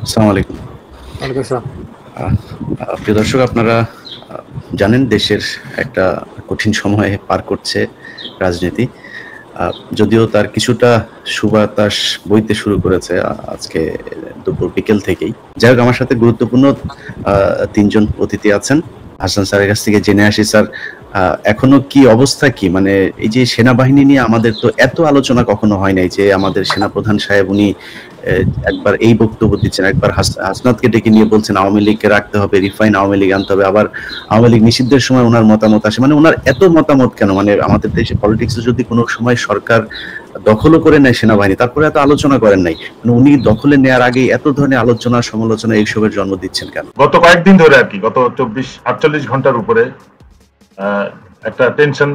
আসসালামু আলাইকুম। ওয়ালাইকুম আসসালাম। আহ, প্রিয় দর্শক, আপনারা জানেন দেশের একটা কঠিন সময়ে পার করছে রাজনীতি। যদিও তার কিছুটা সুবাতাস বইতে শুরু করেছে আজকে দুপুর বিকেল থেকেই। যাই হোক, আমার সাথে গুরুত্বপূর্ণ তিনজন অতিথি আছেন। হাসান স্যারের কাছ থেকে জেনে আসি, স্যার এখনো কি অবস্থা, কি মানে এই যে সেনাবাহিনী নিয়ে আমাদের তো এত আলোচনা কখনো হয় নাই, যে আমাদের সেনাপ্রধান সাহেব উনি একবার এই বক্তব্য দিচ্ছেন, একবার হাসনাতকে ডেকে নিয়ে বলছেন আওয়ামী লীগকে রাখতে হবে, রিফাইন আওয়ামী লীগ আনতে হবে, আবার আওয়ামী লীগ নিষিদ্ধের সময় ওনার মতামত আসে। মানে ওনার এত মতামত কেন? মানে আমাদের দেশে পলিটিক্সে যদি কোনো সময় সরকার দখলও করে নেয় সেনাবাহিনী, তারপরে এত আলোচনা করেন নাই, মানে উনি দখলে নেওয়ার আগে এত ধরনের আলোচনা সমালোচনা এইসবের জন্ম দিচ্ছেন কেন? গত কয়েকদিন ধরে আর কি, গত 24-48 ঘন্টার উপরে একটা টেনশন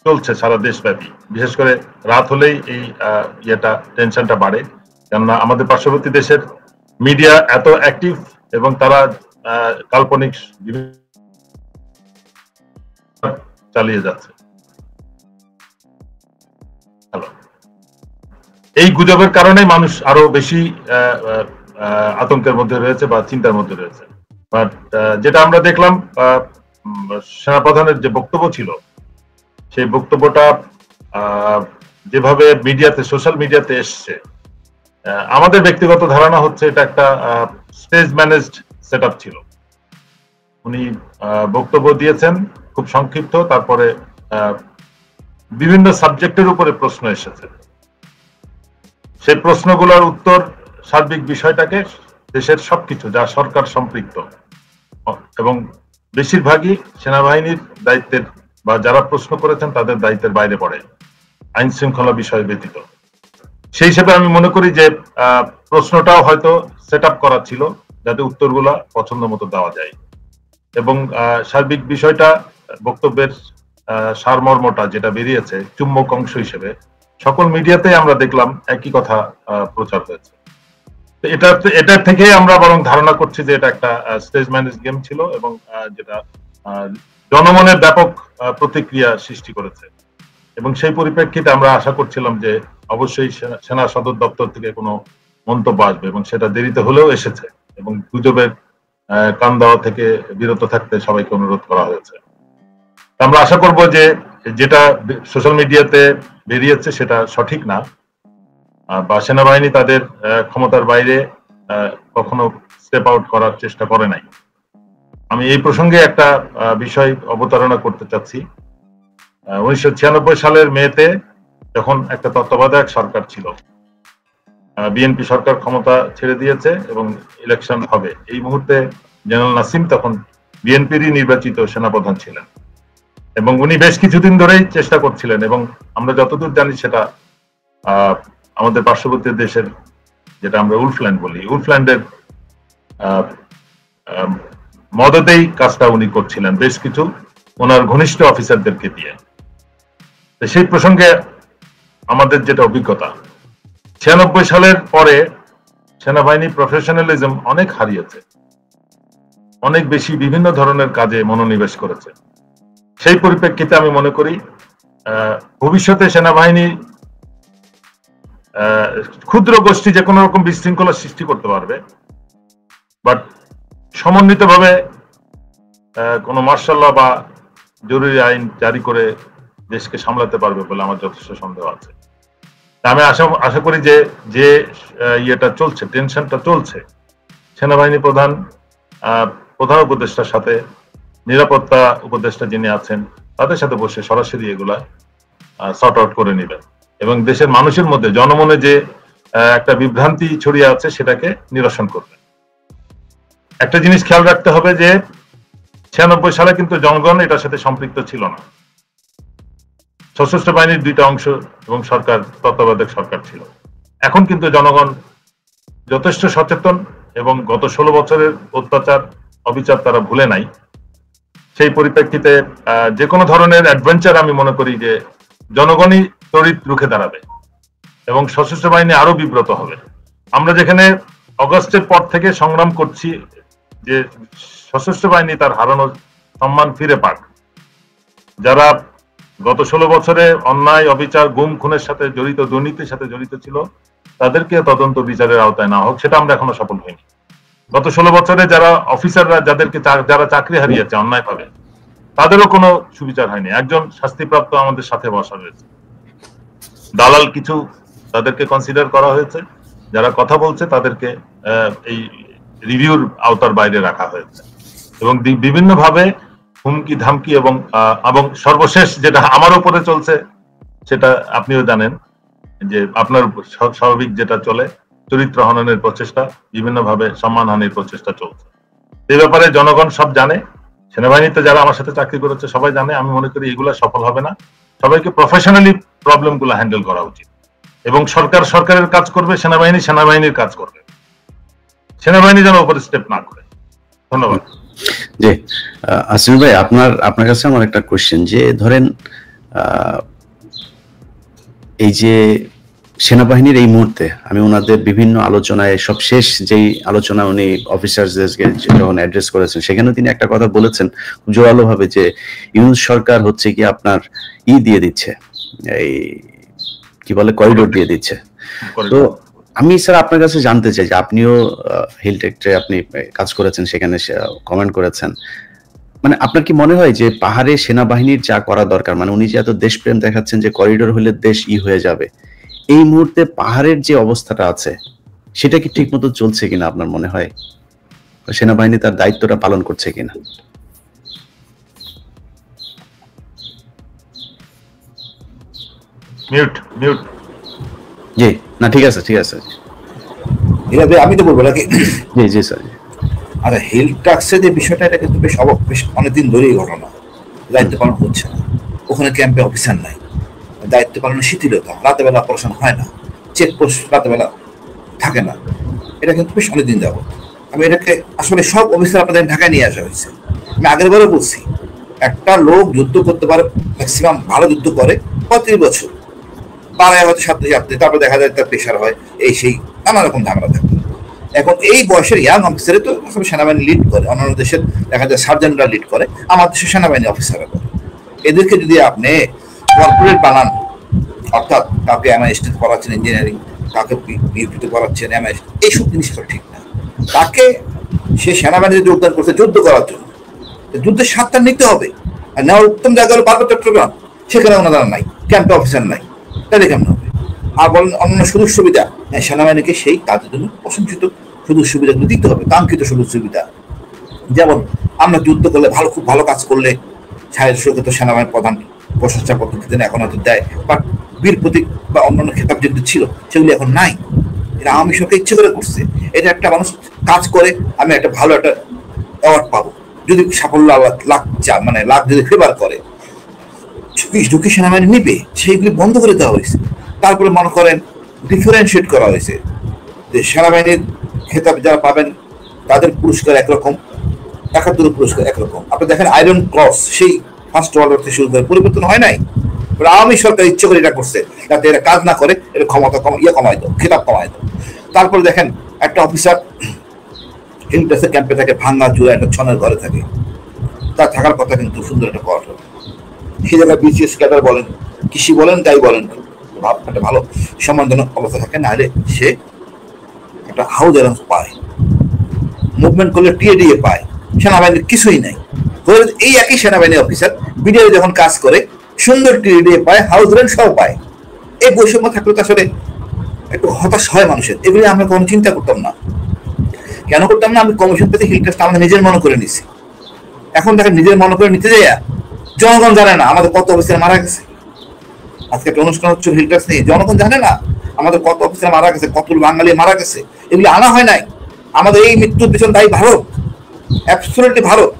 চলছে সারা দেশব্যাপী। বিশেষ করে রাত হলেই এই টেনশনটা বাড়ে, কেননা আমাদের পার্শ্ববর্তী দেশের মিডিয়া এত অ্যাক্টিভ এবং তারা কাল্পনিক চালিয়ে যাচ্ছে। এই গুজবের কারণে মানুষ আরো বেশি আতঙ্কের মধ্যে রয়েছে বা চিন্তার মধ্যে রয়েছে। বাট যেটা আমরা দেখলাম, সেনাপ্রধানের যে বক্তব্য ছিল, সেই বক্তব্যটা যেভাবে মিডিয়াতে, সোশ্যাল মিডিয়াতে এসছে, আমাদের ব্যক্তিগত ধারণা হচ্ছে এটা একটা স্টেজ ম্যানেজড সেটআপ ছিল। উনি বক্তব্য দিয়েছেন খুব সংক্ষিপ্ত, তারপরে বিভিন্ন সাবজেক্টের উপরে প্রশ্ন এসেছে। সেই প্রশ্নগুলোর উত্তর সার্বিক বিষয়টাকে, দেশের সবকিছু যা সরকার সম্পৃক্ত এবং বেশিরভাগই সেনাবাহিনীর দায়িত্বের বা যারা প্রশ্ন করেছেন তাদের দায়িত্বের বাইরে পড়ে, আইন শৃঙ্খলা বিষয় ব্যতীত। সেই হিসেবে আমি মনে করি যে প্রশ্নটাও হয়তো সেট আপ করা ছিল যাতে উত্তরগুলা পছন্দ মতো দেওয়া যায়, এবং সার্বিক বিষয়টা, বক্তব্যের সারমর্মটা যেটা বেরিয়েছে চুম্বক অংশ হিসেবে সকল মিডিয়াতে আমরা দেখলাম একই কথা প্রচার হয়েছে। এটার থেকে আমরা বরং ধারণা করছি যে এটা একটা স্টেজ ম্যানেজ গেম ছিল, এবং যেটা জনমনের ব্যাপক প্রতিক্রিয়া সৃষ্টি করেছে। এবং সেই পরিপ্রেক্ষিতে আমরা আশা করছিলাম যে অবশ্যই সেনা সদর দপ্তর থেকে কোনো মন্তব্য আসবে, এবং সেটা দেরিতে হলেও এসেছে, এবং গুজবের কান দেওয়া থেকে বিরত থাকতে সবাইকে অনুরোধ করা হয়েছে। আমরা আশা করব যে যেটা সোশ্যাল মিডিয়াতে বেরিয়েছে সেটা সঠিক না, বা সেনাবাহিনী তাদের ক্ষমতার বাইরে কখনো স্টেপ আউট করার চেষ্টা করে নাই। আমি এই প্রসঙ্গে একটা বিষয় অবতারণা করতে চাচ্ছি। 1996 সালের মেতে যখন একটা তত্ত্বাবধায়ক সরকার ছিল, বিএনপি সরকার ক্ষমতা ছেড়ে দিয়েছে এবং ইলেকশন হবে, এই মুহূর্তে জেনারেল নাসিম তখন বিএনপিরই নির্বাচিত সেনাপ্রধান ছিলেন, এবং উনি বেশ কিছুদিন ধরেই চেষ্টা করছিলেন, এবং আমরা যতদূর জানি সেটা আমাদের পার্শ্ববর্তী দেশের, যেটা আমরা উলফল্যান্ড বলি, উলফল্যান্ডের মদতেই কাজটা উনি করছিলেন বেশ কিছু ওনার ঘনিষ্ঠ অফিসারদেরকে দিয়ে। সেই প্রসঙ্গে আমাদের যেটা অভিজ্ঞতা, 96 সালের পরে সেনাবাহিনী প্রফেশনালিজম অনেক হারিয়েছে, অনেক বেশি বিভিন্ন ধরনের কাজে মনোনিবেশ করেছে। সেই পরিপ্রেক্ষিতে আমি মনে করি ভবিষ্যতে সেনাবাহিনী ক্ষুদ্র গোষ্ঠী যে কোনো রকম বিশৃঙ্খলা সৃষ্টি করতে পারবে, বাট সমন্বিতভাবে কোনো মার্শাল ল বা জরুরি আইন জারি করে দেশকে সামলাতে পারবে বলে আমার যথেষ্ট সন্দেহ আছে। আমি আশা করি যে যে ইয়েটা চলছে, টেনশনটা চলছে, সেনাবাহিনী প্রধান উপদেষ্টার সাথে, নিরাপত্তা উপদেষ্টা যিনি আছেন তাদের সাথে বসে সরাসরি এগুলা সর্ট আউট করে নেবেন, এবং দেশের মানুষের মধ্যে, জনমনে যে একটা বিভ্রান্তি ছড়িয়ে আছে সেটাকে নিরসন করবেন। একটা জিনিস খেয়াল রাখতে হবে যে 96 সালে কিন্তু জনগণ এটার সাথে সম্পৃক্ত ছিল না। সশস্ত্র বাহিনীর দুইটা অংশ এবং সরকার, তত্ত্বাবধায়ক সরকার ছিল। এখন কিন্তু জনগণ যথেষ্ট সচেতন, এবং গত 16 বছরের অত্যাচার অবিচার তারা ভুলে নাই। সেই পরিপ্রেক্ষিতে যে কোনো ধরনের অ্যাডভেঞ্চার আমি মনে করি যে জনগণই তড়িৎ রুখে দাঁড়াবে, এবং সশস্ত্র বাহিনী আরো বিব্রত হবে। আমরা যেখানে অগস্টের পর থেকে সংগ্রাম করছি যে সশস্ত্র বাহিনী তার হারানো সম্মান ফিরে পাক, যারা গত 16 বছরে অন্যায় অবিচার গুম খুনের সাথে জড়িত, দুর্নীতির সাথে জড়িত ছিল, তাদেরকে তদন্ত বিচারের আওতায় না হোক, সেটা আমরা এখনো সফল হইনি। গত 16 বছরে যারা অফিসাররা যারা চাকরি হারিয়েছে অন্যায়ভাবে, তাদেরও কোনো সুবিচার হয়নি। একজন শাস্তিপ্রাপ্ত আমাদের সাথে বসা রয়েছে, দালাল কিছু তাদেরকে কনসিডার করা হয়েছে, যারা কথা বলছে তাদেরকে এই রিভিউর আওতার বাইরে রাখা হয়েছে, এবং বিভিন্নভাবে হুমকি ধামকি এবং সর্বশেষ যেটা আমার উপরে চলছে সেটা আপনিও জানেন, যে আপনার স্বাভাবিক যেটা চলে, চরিত্র হননের প্রচেষ্টা, বিভিন্নভাবে সম্মানহানির প্রচেষ্টা চলছে। এই ব্যাপারে জনগণ সব জানে, সেনাবাহিনীতে যারা আমার সাথে চাকরি করেছে সবাই জানে। আমি মনে করি এগুলা সফল হবে না। সবাইকে প্রফেশনালি প্রবলেম গুলো হ্যান্ডেল করা উচিত, এবং সরকারের কাজ করবে, সেনাবাহিনীর কাজ করবে, সেনাবাহিনী যেন উপরে স্টেপ না করে। ধন্যবাদ। জি আসিফ ভাই, আপনার কাছে আমার একটা কোশ্চেন, যে ধরেন এই যে সেনাবাহিনীর এই মুহূর্তে আমি ওনাদের বিভিন্ন আলোচনায়, সবশেষ যেই আলোচনা উনি অফিসারদেরকে যখন অ্যাড্রেস করেছেন, সেখানে তিনি একটা কথা বলেছেন জোরালো ভাবে, যে ইউনূস সরকার হচ্ছে কি আপনার দিয়ে দিচ্ছে, এই কি বলে, করিডোর দিয়ে দিচ্ছে। তো আমি স্যার আপনার কাছে জানতে চাই, যে আপনিও হিলটেক্টে আপনি কাজ করেছেন, সেখানে কমেন্ট করেছেন, মানে আপনার কি মনে হয় যে পাহাড়ে সেনাবাহিনীর যা করা দরকার, মানে উনি যে এত দেশপ্রেম দেখাচ্ছেন যে করিডোর হলে দেশ হয়ে যাবে, এই মুহূর্তে পাহাড়ের যে অবস্থাটা আছে সেটা কি ঠিক মতো চলছে কিনা আপনার মনে হয়? সেনাবাহিনী তার দায়িত্বটা পালন করছে কিনা? জি না, ঠিক আছে আমি তো বলবো নাকি? জি স্যার। আচ্ছা, হিল ট্যাক্সের যে বিষয়টা, এটা কিন্তু বেশ অনেকদিন ধরেই ঘটনা, দায়িত্ব পালন হচ্ছে না। ওখানে ক্যাম্পে অফিসার নাই, দায়িত্ব পালনের শিথিলতা, রাতের বেলা অপারেশন হয় না, চেকপোস্ট রাতের বেলা থাকে না, এটা কিন্তু বেশ অনেকদিন যাবো। আমি এটাকে আসলে সব অফিসার আপনাদের ঢাকায় নিয়ে আসা হয়েছে। আমি আগের বারে বলছি, একটা লোক যুদ্ধ করতে পারে, ম্যাক্সিমাম ভালো যুদ্ধ করে 35 বছর, পাড়ায় হয়তো সাথে সাথে, তারপর দেখা যায় তার প্রেশার হয়, এই সেই নানা রকম ঝামেলা থাকে। এখন এই বয়সের ইয়াং অফিসারে তো আসলে সেনাবাহিনী লিড করে, অন্যান্য দেশের দেখা যায় সার্জেন্টরা লিড করে, আমার দেশের সেনাবাহিনী অফিসাররা করে। এদেরকে যদি আপনি কর্পোরেট বানান, অর্থাৎ কাউকে এমআইএসটি করাচ্ছেন ইঞ্জিনিয়ারিং, কাউকে বিউটিতে করাচ্ছেন এমআইএস, এইসব জিনিস ঠিক না। তাকে সে সেনাবাহিনীতে যোগদান করছে যুদ্ধ করার জন্য, যুদ্ধের স্বাদটা নিতে হবে। আর নেওয়ার উত্তম জায়গা হলো পার্বত্য চট্টগ্রাম, সেখানে ওনারা নাই, ক্যাম্পে অফিসার নাই, তাহলে কেমন হবে? আর বলেন অন্যান্য সুযোগ সুবিধা, সেনাবাহিনীকে সেই কাজের জন্য প্রশংসিত সুযোগ সুবিধাগুলো দিতে হবে, কাঙ্ক্ষিত সুযোগ সুবিধা। যেমন আমরা যুদ্ধ করলে খুব ভালো কাজ করলে সুরক্ষিত সেনাবাহিনীর প্রধান প্রশংসা পদ্ধতি এখন হয়তো দেয়, বাট বীর প্রতীক বা অন্যান্য খেতাব যেগুলো ছিল সেগুলি এখন নাই। এটা আওয়ামী সরকার ইচ্ছে করে করছে। এটা একটা মানুষ কাজ করে আমি একটা ভালো একটা অ্যাওয়ার্ড পাবো, যদি সাফল্য লাভ যদি ফেভার করে, ঝুঁকি সেনাবাহিনী নিবে, সেইগুলি বন্ধ করে দেওয়া হয়েছে। তারপরে মনে করেন ডিফারেন্সিয়েট করা হয়েছে, যে সেনাবাহিনীর খেতাব যারা পাবেন তাদের পুরস্কার একরকম, 71 পুরস্কার একরকম। আপনি দেখেন আয়রন ক্রস, সেই ফার্স্ট ওয়ার্ল্ড ওয়ার থেকে শুরু করে পরিবর্তন হয় নাই। আওয়ামী সরকার ইচ্ছে করে এটা করছে, যাতে এরা কাজ না করে, এর ক্ষমতা কমাই দাও, খেতাব কমাই দাও। তারপরে দেখেন একটা অফিসার হিলটেক্সের ক্যাম্পে থাকে, ভাঙ্গা চূড়া একটা ছনের ঘরে থাকে, তার থাকার কথা কিন্তু সুন্দর একটা কোয়ার্টার। সেই জায়গায় বিসিএস ক্যাডার বলেন, কৃষি বলেন, যাই বলেন, একটা ভালো সম্মানজনক অবস্থা থাকে, না হলে সে একটা হাউস অ্যালাউন্স পায়, মুভমেন্ট করলে টিএডিএ পায়। সেনাবাহিনীর কিছুই নাই। এই একই সেনাবাহিনী অফিসার বিডিআর যখন কাজ করে সুন্দর টিএডিএ পায়, হাউস রেন্ট সব পায়। এই বৈষম্য থাকলে তো আসলে একটু হতাশ হয় মানুষের। এগুলি আমরা কোনো চিন্তা করতাম না। কেন করতাম না? আমি কমিশন পেতে হিলটেক্সটা আমাদের নিজের মনে করে নিছি। এখন দেখেন নিজের মনে করে নিতে যাইয়া জনগণ জানে না আমাদের কত অফিসার মারা গেছে। আজকে একটা অনুষ্ঠান হচ্ছে হিলটেক্স নিয়ে, জনগণ জানে না আমাদের কত অফিসার মারা গেছে, কত বাঙালি মারা গেছে। এগুলি আনা হয় নাই। আমাদের এই মৃত্যুর পিছনে দায়ী ভারত, অ্যাবসলিউটলি ভারত।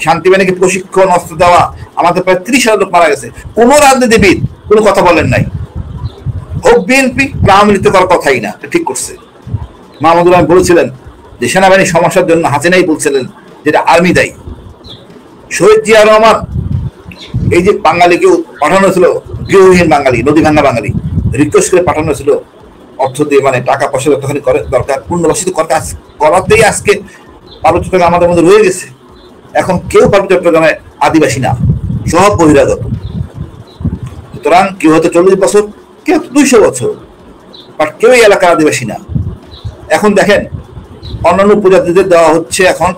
শান্তিবাহিনীকে প্রশিক্ষণ, অস্ত্র দেওয়া, আমাদের প্রায় 30,000 লোক মারা গেছে। কোন রাজনীতিবিদ কোনো কথা বলেন নাই। হোক বিএনপি, আওয়ামী লীগ করার কথাই না, ঠিক করছে। মাহমুদুর রহমান বলেছিলেন যে সেনাবাহিনীর সমস্যার জন্য হাসিনাই বলছিলেন যেটা আর্মি দায়ী। শহীদ জিয়া রহমান এই যে বাঙালিকে পাঠানো হয়েছিল, গৃহহীন বাঙালি, নদী ভাঙ্গা বাঙালি, রিকোয়েস্ট করে পাঠানো হয়েছিল অর্থ দিয়ে, মানে টাকা পয়সা যতখানি করে দরকার পুনর্বাসিত করাতেই আজকে পার্বত্য চট্টগ্রাম আমাদের মধ্যে রয়ে গেছে। এখন কেউ পার্বত্য চট্টগ্রামে আদিবাসী না, সব বহিরাগত। সুতরাং কেউ হয়তো 40 বছর, কেউ 200 বছর। বাট কেউই এলাকার আদিবাসী না। এখন দেখেন অন্যান্য উপজাতিদের দেওয়া হচ্ছে, এখন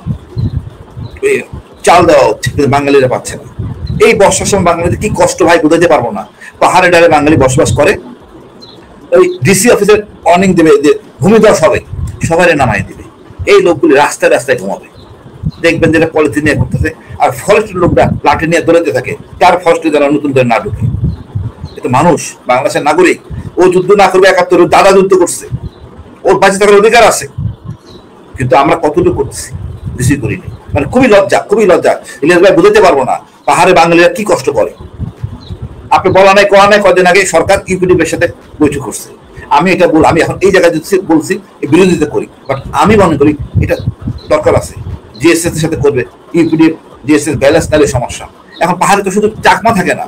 চাল দেওয়া হচ্ছে, কিন্তু বাঙালিরা পাচ্ছে না। এই বর্ষার সময় বাঙালিদের কি কষ্ট ভাই বোঝাতে পারবো না। পাহাড়ে ডালে বাঙালি বসবাস করে, ওই ডিসি অফিসের অর্নিং দেবে, ভূমিধস হবে, সবাই নামাই দিবে। এই লোকগুলি রাস্তায় রাস্তায় ঘুমাবে, দেখবেন যেটা পলিথিন নিয়ে করতেছে। আর ফরেস্টের লোকরা লাঠি নিয়ে দৌড়াতে থাকে, কার ফরেস্টে যেন নতুন করে না ঢুকে। এটা মানুষ, বাংলাদেশের নাগরিক, ও যুদ্ধ না করবে ৭১, দাদা যুদ্ধ করছে, ওর বাঁচে থাকার অধিকার আছে। কিন্তু আমরা কতটুকু করতেছি, কিছুই করিনি। মানে খুবই লজ্জা, খুবই লজ্জা। ইলিয়াস ভাই বুঝতে পারবো না পাহাড়ে বাঙালিরা কি কষ্ট করে। আপনি বলা নাই করা নাই, কদিন আগে সরকার ইউপিডিএফের সাথে বৈঠক করছে। আমি এটা বল, আমি এখন এই জায়গায় বলছি বিরোধিতা করি, বাট আমি মনে করি এটা দরকার আছে। জিএসএস এর সাথে করবে, ইউপিডিএফ জিএসএস ব্যালেন্স নালে সমস্যা। এখন পাহাড়ে তো শুধু চাকমা থাকে না,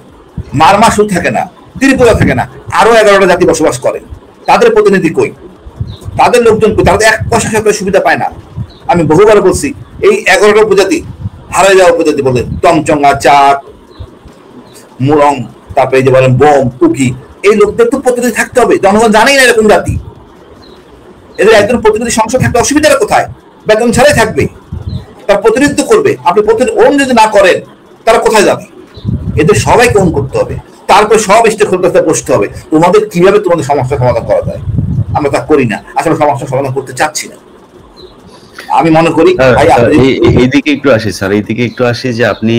মারমা শুধু থাকে না, ত্রিপুরা থাকে না, আরো 11টা জাতি বসবাস করে। তাদের প্রতিনিধি কই, তাদের লোকজন কই? তারা তো 1 পয়সা সরকারের সুবিধা পায় না। আমি বহুবার বলছি, এই 11টা উপজাতি হারাই যাওয়া উপজাতি বলে, টংচঙ্গা, চাক, মুরং, তারপরে এই যে বলেন বোম, কুকি, এই লোকদের তো প্রতিনিধি থাকতে হবে। জনগণ জানেই না এরকম জাতি, এদের একজন প্রতিনিধি সংসদ থাকতে অসুবিধাটা কোথায়? বেতন ছাড়াই থাকবে, তার প্রতিনিধিত্ব করবে। আপনি প্রতিনিধি ওন যদি না করেন, তারা কোথায় যাবে? এদের সবাইকে ওন করতে হবে, তারপর সব স্টেক হোল্ডারদের বসতে হবে, তোমাদের কিভাবে তোমাদের সমস্যার সমাধান করা যায়। আমরা তা করি না, আসলে সমস্যার সমাধান করতে চাচ্ছি না। আমি মনে করি এইদিকে একটু আসি স্যার, এইদিকে একটু আসি যে আপনি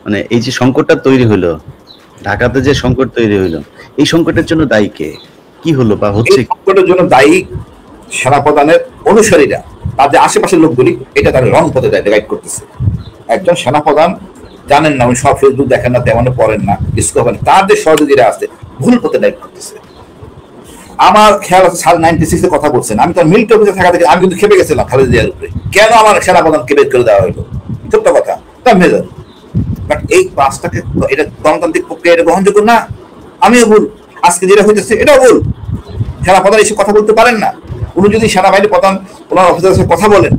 মানে এই যে সংকটটা তৈরি হলো, ঢাকাতে যে সংকট তৈরি হলো, এই সংকটের জন্য দায়ী কে, কি হলো বা হচ্ছে? সংকটের জন্য দায়ী সেনাপ্রধানের অনুসারীরা, তাদের আশেপাশের লোকগুলি এটা তাদের রং পথে গাইড করতেছে। একজন সেনাপ্রধান জানেন না, উনি সব ফেসবুক দেখেন না, তেমন পড়েন না, ডিসকভার, তাদের সহযোগীরা আছে, ভুল পথে গাইড করতেছে। আমার খেয়াল আছে সাল 96 কথা বলছেন, আমি তার মিলিটারি অফিসে থাকা থেকে আমি কিন্তু খেপে গেছিলাম খালেদা জিয়ার উপরে, কেন আমার সেনাপ্রধানকে বের করে দেওয়া হলো। ছোট্ট কথা, তার মেজর। বাট এই কাজটাকে, এটা গণতান্ত্রিক প্রক্রিয়া, এটা গ্রহণযোগ্য না। আমিও ভুল, আজকে যেটা হইতেছে এটাও ভুল। সেনাপ্রধান এসে কথা বলতে পারেন না। উনি যদি সেনাবাহিনী প্রধান ওনার অফিসারের সাথে কথা বলেন,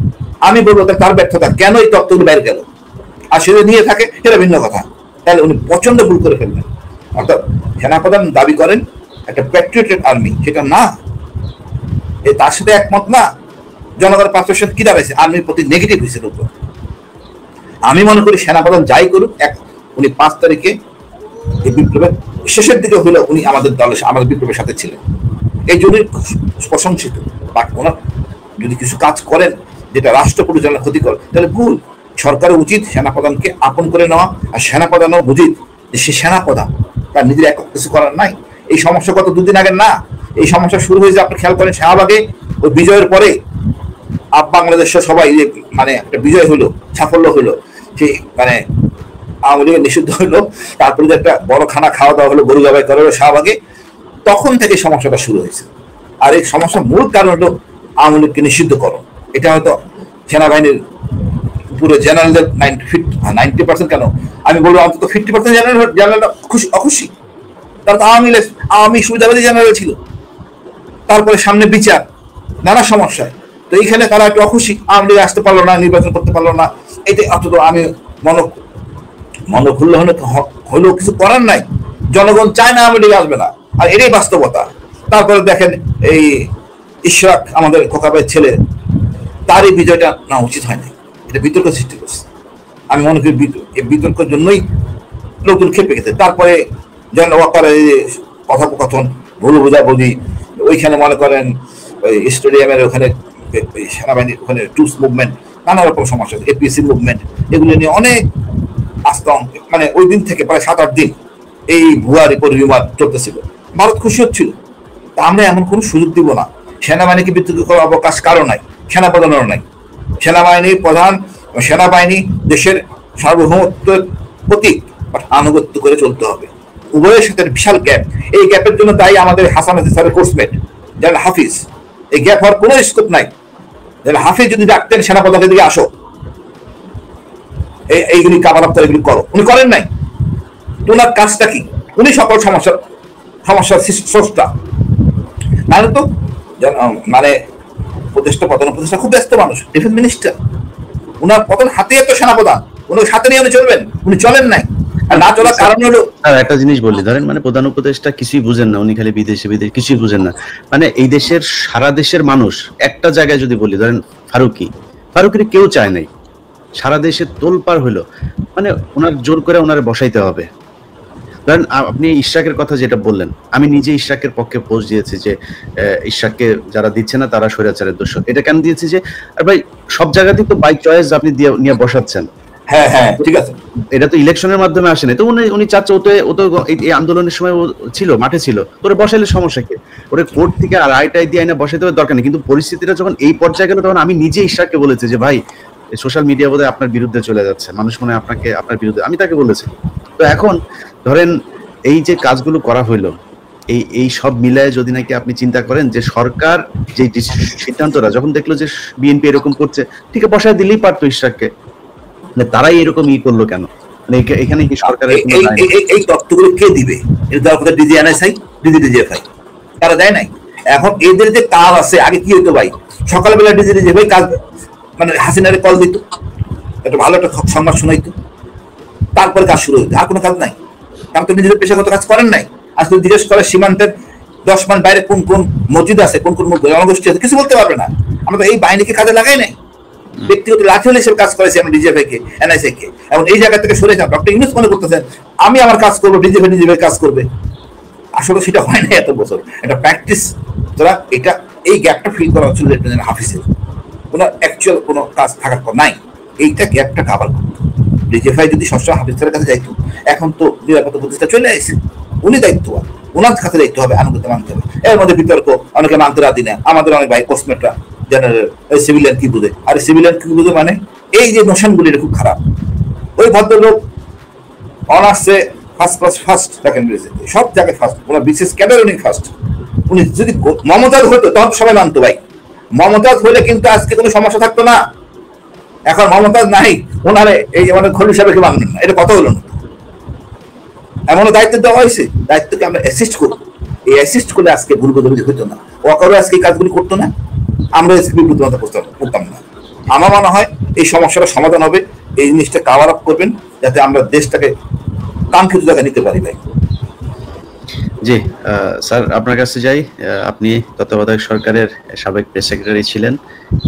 আমি বলবো তার ব্যর্থতা, কেন এই তত্ত্বগুলো বাইরে গেল। আর সে নিয়ে থাকে সেটা ভিন্ন কথা, তাহলে উনি প্রচন্ড ভুল করে ফেললেন। অর্থাৎ সেনাপ্রধান দাবি করেন একটা প্যাট্রিয়টেড আর্মি, সেটা না। তার সাথে একমত না। জনগণের পারসেপশন কি দাঁড়াইছে, আর্মির প্রতি নেগেটিভ হয়েছে উপর। আমি মনে করি সেনাপ্রধান যাই করুক, উনি 5 তারিখে এই বিপ্লবের শেষের দিকে হলো উনি আমাদের দলের, আমাদের বিপ্লবের সাথে ছিলেন, এই জন্যই প্রশংসিত। বাট ওনার যদি কিছু কাজ করেন যেটা রাষ্ট্র পরিচালনার ক্ষতিকর, তাহলে ভুল। সরকারের উচিত সেনাপ্রধানকে আপন করে নেওয়া, আর সেনাপ্রধানও উচিত যে সে সেনাপ্রধান, তার নিজের একক কিছু করার নাই। এই সমস্যা গত 2 দিন আগে না, এই সমস্যা শুরু হয়েছে আপনি খেয়াল করেন শাহবাগে, ওই বিজয়ের পরে বাংলাদেশের সবাই মানে একটা বিজয় হলো, সাফল্য হলো, সেই মানে আওয়ামী লীগের নিষিদ্ধ হলো, তারপরে যে একটা বড় খানা খাওয়া দাওয়া হলো, গরু জবাই করা হলো শাহবাগে, তখন থেকে সমস্যাটা শুরু হয়েছে। আর এই সমস্যার মূল কারণ হলো আওয়ামী লীগকে নিষিদ্ধ করো। এটা হয়তো সেনাবাহিনীর পুরো জেনারেলদের 90% কেন, আমি বলবো অন্তত 50% জেনারেলরা অখুশি। তার তো আওয়ামী সুবিধাবাদী জেনারেল ছিল, তারপরে সামনে বিচার, নানা সমস্যায়। তো এইখানে তারা একটু অখুশি, আওয়ামী লীগ আসতে পারলো না, নির্বাচন করতে পারলো না। এতে অন্তত আমি মন খুললে হলেও কিছু করার নাই। জনগণ চায় না আওয়ামী লীগ আসবে না, আর এটাই বাস্তবতা। তারপরে দেখেন এই ইশরাক, আমাদের খোকাবের ছেলে, তার এই বিজয়টা না উচিত হয় না, এটা বিতর্ক সৃষ্টি করছে। আমি মনে করি এই বিতর্কের জন্যই লোকজন খেপে গেছে। তারপরে যেন কথোপকথন, ভুল বোঝাবুঝি, ওইখানে মনে করেন ওই স্টেডিয়ামের ওখানে সেনাবাহিনীর ওখানে ট্রুপস মুভমেন্ট, নানা রকম সমস্যা, এপিএসসি মুভমেন্ট, এগুলো নিয়ে অনেক আস্তে, মানে ওই দিন থেকে প্রায় 7-8 দিন এই ভুয়া রিপোর্ট রিমার চলতেছিল। ভারত খুশি হচ্ছিল। তা আমরা এমন কোনো সুযোগ দিব না। সেনাবাহিনীকে বিতর্ক করার অবকাশ কারো নাই, সেনাপ্রধানেরও নাই। সেনাবাহিনীর প্রধান, সেনাবাহিনী দেশের সার্বভৌমত্বের প্রতীক, আনুগত্য করে চলতে হবে। উভয়ের সাথে বিশাল গ্যাপ। এই গ্যাপের জন্য তাই আমাদের হাসান হাফিজ স্যারের কোর্সমেট যেন হাফিজ, এই গ্যাপ হওয়ার কোনো স্কোপ নাই। যেন হাফিজ যদি ডাকতেন সেনাপ্রধানের দিকে আসো, এইগুলি কাভার আপ করে এগুলি করো, উনি করেন নাই। ওনার কাজটা কি? উনি সকল সমস্যার স্রষ্টা। নাহলে তো মানে উপদেষ্টা, প্রধান উপদেষ্টা খুব ব্যস্ত মানুষ, ডিফেন্স মিনিস্টার, উনার প্রধান হাতে তো সেনাপ্রধান, উনি সাথে নিয়ে উনি চলবেন, উনি চলেন নাই। আর না চলার কারণ হলো আর একটা জিনিস বললি, ধরেন মানে প্রধান উপদেষ্টা কিছুই বুঝেন না, উনি খালি বিদেশে কিছুই বুঝেন না। মানে এই দেশের সারা দেশের মানুষ একটা জায়গায় যদি বলি, ধরেন ফারুকির কেউ চায় নাই, সারা দেশে তোলপাড় হলো, মানে ওনার জোর করে ওনারে বসাইতে হবে। ধরেন আপনি ইশরাকের কথা যেটা বললেন, আমি নিজে ইশরাকের পক্ষে পোস্ট দিয়েছি যে ইশরাককে যারা দিচ্ছে না তারা স্বৈরাচারের দোষর। এটা কেন দিয়েছি যে আর ভাই সব জায়গাতেই তো বাই চয়েস আপনি নিয়ে বসাচ্ছেন। হ্যাঁ হ্যাঁ ঠিক আছে, এটা তো ইলেকশনের মাধ্যমে আসেনি। তো উনি চাচ্ছে ও তো এই আন্দোলনের সময় ছিল, মাঠে ছিল, তোরে বসাইলে সমস্যা কি? ওরে কোর্ট থেকে আর আইটাই দিয়ে আইনা বসাইতে হবে দরকার নেই। কিন্তু পরিস্থিতিটা যখন এই পর্যায়ে গেল, তখন আমি নিজে ইশরাককে বলেছি যে ভাই সোশ্যাল মিডিয়া বোধহয় আপনার বিরুদ্ধে চলে যাচ্ছে, মানুষ মনে হয় আপনার বিরুদ্ধে, আমি তাকে বলেছি। তো এখন ধরেন এই যে কাজগুলো করা হইলো, এই সব মিলায় যদি নাকি আপনি চিন্তা করেন যে সরকার যে সিদ্ধান্তটা যখন দেখলো যে বিএনপি এরকম করছে, ঠিক আছে বসায় দিলেই পারতো ইশরাককে, মানে তারাই এরকম করলো কেন? মানে এখানে কি সরকারের এই তথ্যগুলো কে দিবে? ডিজিএনএসআই, ডিজিএফআই তারা দেয় নাই। এখন এদের যে কাজ আছে, আগে কি হতো ভাই, সকালবেলা ডিজিএফআই কাজ মানে হাসিনারে কল দিত, একটা ভালো একটা সংবাদ শোনাইতো, তারপরে কাজ শুরু হইতো। আর কোনো কাজ নাই, কারণ তো নিজেদের পেশাগত কাজ করেন নাই। আজকে জিজ্ঞেস করে সীমান্তের 10 মাইল বাইরে কোন কোন মসজিদ আছে, কোন কোন জনগোষ্ঠী আছে, কিছু বলতে পারবে না। আমরা তো এই বাহিনীকে কাজে লাগাই নাই, ব্যক্তিগত লাঠি হলে হিসেবে কাজ করেছি আমরা ডিজিএফআই কে, এনআইসি কে। এবং এই জায়গা থেকে সরে যান, ডক্টর ইউনূস মনে করতেছেন আমি আমার কাজ করবো, ডিজিএফআই কাজ করবে। আসলে সেটা হয় না এত বছর, এটা প্র্যাকটিস। তোরা এটা এই গ্যাপটা ফিল করা হচ্ছিল লেফটেন্যান্ট হাফিজের, ওনার অ্যাকচুয়াল কোনো কাজ থাকার পর নাই, এইটা গ্যাপটা কাভার করতো। ডিজিএফআই যদি সবসময় হাফিজের কাছে যাইতো, এখন তো নিরাপত্তা প্রতিষ্ঠা চলে আসছে, উনি দায়িত্ববান, ওনার কাছে দায়িত্ব হবে, আনুগত্য মানতে হবে। এর মধ্যে বিতর্ক, অনেকে মানতে রাজি না। আমাদের অনেক ভাই পোস্টমেটরা জেনারেল সিভিলিয়ান কি বুঝে, আর সিভিলিয়ান কি বুঝে মানে এই যে নোশনগুলি এটা খুব খারাপ। ওই ভদ্রলোক অনার্সে ফার্স্ট সেকেন্ডারিতে সব জায়গায় ফার্স্ট, ওনার বিশেষ ক্যাডার উনি ফার্স্ট। উনি যদি মমতাজ হতো তখন সবাই মানতো ভাই, মমতাজ হলে কিন্তু আজকে কোনো সমস্যা থাকতো না। এখন মমতাজ নাই, ওনারে এই মানে খলিল সাহেবকে মানবেন না, এটা কথা হলো না। এমনও দায়িত্ব দেওয়া হয়েছে, দায়িত্বকে আমরা অ্যাসিস্ট করবো। এই অ্যাসিস্ট করলে আজকে ভুল বোঝাবুঝি হতো না, ওয়াকারও আজকে এই কাজগুলি করতো না, আমরা বিবৃতিমতো করতাম না। আমার মনে হয় এই সমস্যাটা সমাধান হবে, এই জিনিসটা কাভার আপ করবেন যাতে আমরা দেশটাকে কাঙ্ক্ষিত জায়গায় নিতে পারি ভাই। জি স্যার, আপনার কাছে যাই। আপনি তত্ত্বাবধায়ক সরকারের সাবেক প্রেস সেক্রেটারি ছিলেন,